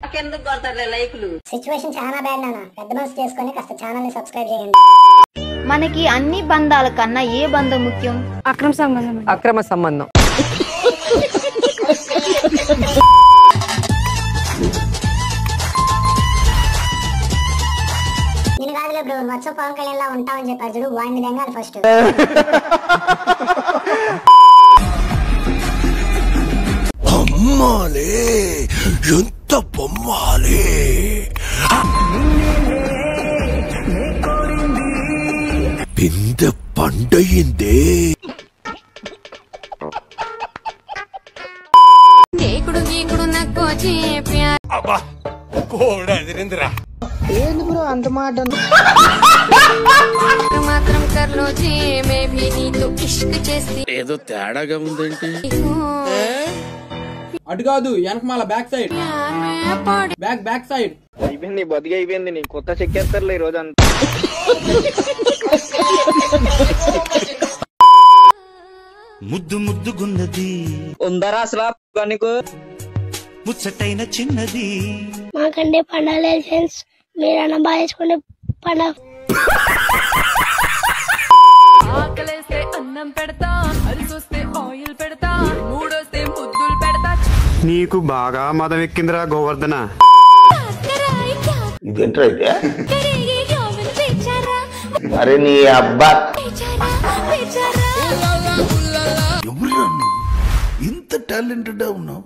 నాకెందుకు కొడతారులే లైకులు. సిచ్యువేషన్ చాలా బ్యాడ్ నాన్న. పెద్ద మనసు చేసుకొని కాస్త ఛానల్ ని సబ్స్క్రైబ్ చేయండి. మనకి అన్ని బంధాల కన్నా ఏ బంధం ముఖ్యం? అక్రమ సంబంధం. అక్రమ సంబంధం. నేను కాదులే బ్రో, వచ్చో పవన్ కళ్యాణ్ లా ఉంటామని చెప్పారు చూడు, వాడిని దెంగాలి ఫస్ట్. అమ్మాలే ఎంత బొమ్మాలే. బిందె పండయిందే. అబ్బా కోడ ఎదిరిందిరా. ఏంది బ్రో అంత మాట? మాత్రం కర్లోజీ మే భీ నీతో ఇష్క్ చేసి ఏదో తేడాగా ఉందేంటి? అటు కాదు, వెనకమాల బ్యాక్ సైడ్. బ్యాక్ సైడ్ అయిపోయింది, బతికి అయిపోయింది. నీ కొత్త చెక్కేస్తారులే ఈ రోజు అంతా. ముద్దు ముద్దుగున్నది ఉందరా అసలు నీకు ముచ్చటైన చిన్నది. మాకంటే పండాలి ఫ్రెండ్స్, మీరన్నా బాగా చేసుకునే పండుగ. ఆకలేస్తే అన్నం పెడతా, అరిసొస్తే ఆయిల్ పెడతా, మూడొస్తే ముద్దులు పెడతా. నీకు బాగా మదం ఎక్కిందిరా గోవర్ధన. ఇదేంట్రా అయితే? అరే నీ అబ్బా, ఎవరు ఇంత టాలెంటెడ్ ఉన్నావు?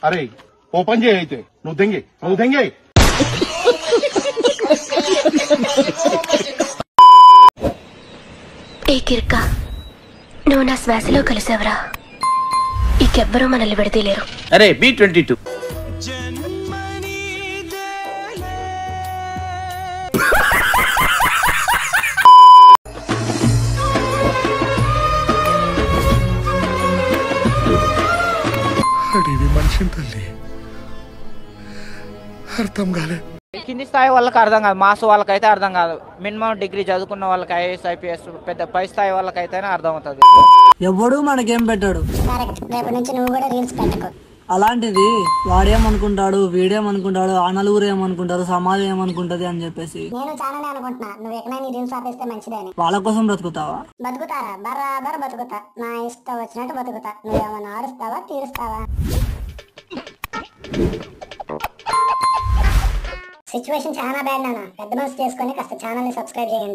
అరే ఓపెన్ చేయి అయితే. నువ్వు దెంగి ఏ కిర్కా, నువ్వు నా శ్వాసలో కలిసావరా. ఇంకెవ్వరూ మనల్ని విడతీయలేరు. అరే B22 అడివి మనిషిని తల్లి అర్థం కాలే. కింది స్థాయి వాళ్ళకి అర్థం కాదు, మాస్ వాళ్ళకైతే అర్థం కాదు. మినిమం డిగ్రీ చదువుకున్న వాళ్ళకి IAS IPS పెద్ద పై స్థాయి వాళ్ళకైతేనే అర్థం అవుతుంది. ఎవడు మనకేం పెట్టాడు. రేపటి నుంచి నువ్వు కూడా రీల్స్ పెట్టకు. అలాంటిది వాడేమనుకుంటాడు, వీడేమనుకుంటాడు, ఆ నలుగురు ఏమనుకుంటారు, సమాజం ఏమనుకుంటది అని చెప్పేసి నేను చాలానే అనుకుంటున్నా, నువ్వు ఎక్కడైనా నీ రీల్స్ ఆపేస్తే మంచిదని. వాళ్ళ కోసం బ్రతుకుతావా? బతుకుతారా? బరాబర్ బతుకుతా. నా ఇష్టం వచ్చినట్టు బతుకుతా. నువ్వేమన్నా ఆరుస్తావా, తీరుస్తావా? సిచ్యువేషన్ చాలా బ్యాడ్ నాన్న. పెద్ద మనసు చేసుకొని కాస్త ఛానల్ ని సబ్స్క్రైబ్ చేయండి.